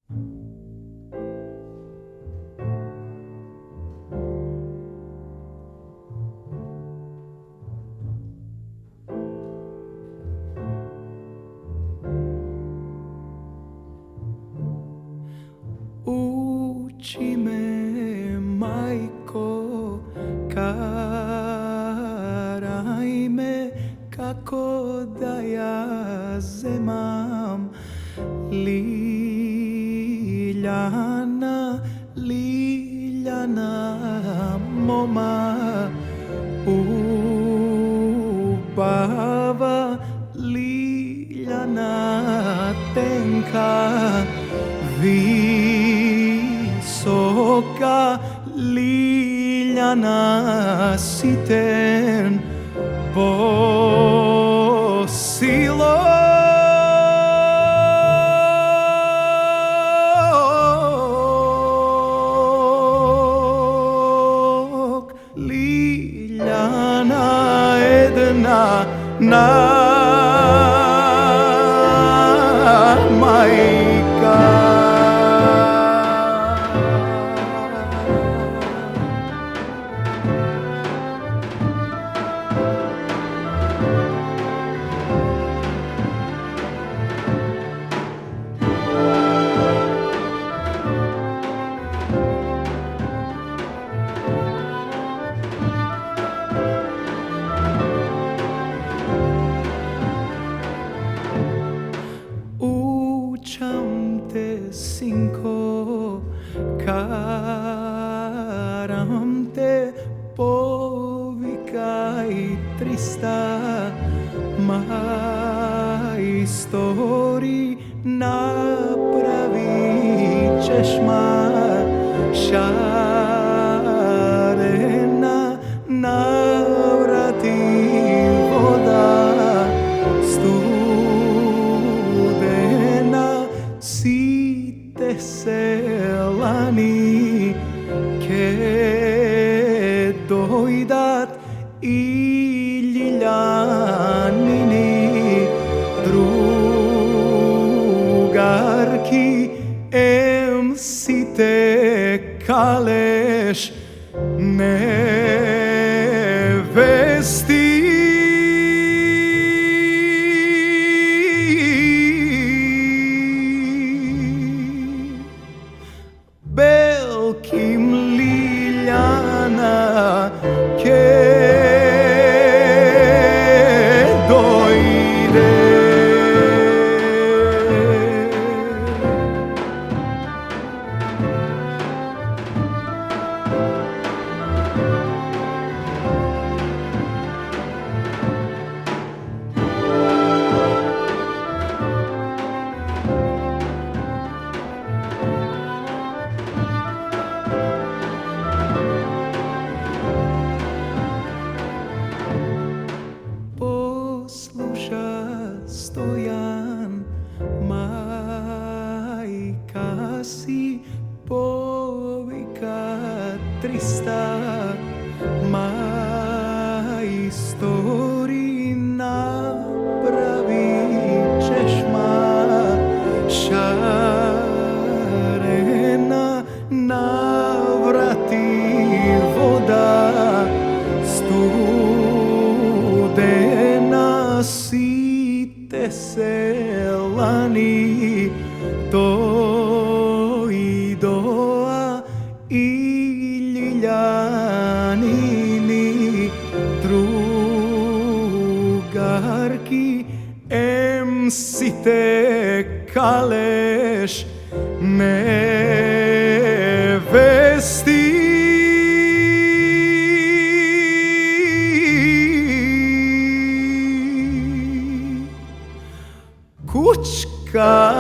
Uči me, majko, karaj me kako da ja zemam. Liljana, Liljana moma, ubava Liljana tenka, visoka Liljana siten posilo. Liljana jedna majka. Učam te, sinko, karam te, povikaj 300 majstori, napravit ćeš šarena, navrati voda studena, site selani ke dojdat i Ljiljanini drugarki, em site kaleš nevesti. Belkim Liljana ke dojde. Posluša Stojan, majka si, povika 300 majstori, napravit ćeš šarena, navrati voda studena, site selani dojdoa i Ljiljanini drugarki, em site kaleš nevesti. Kučka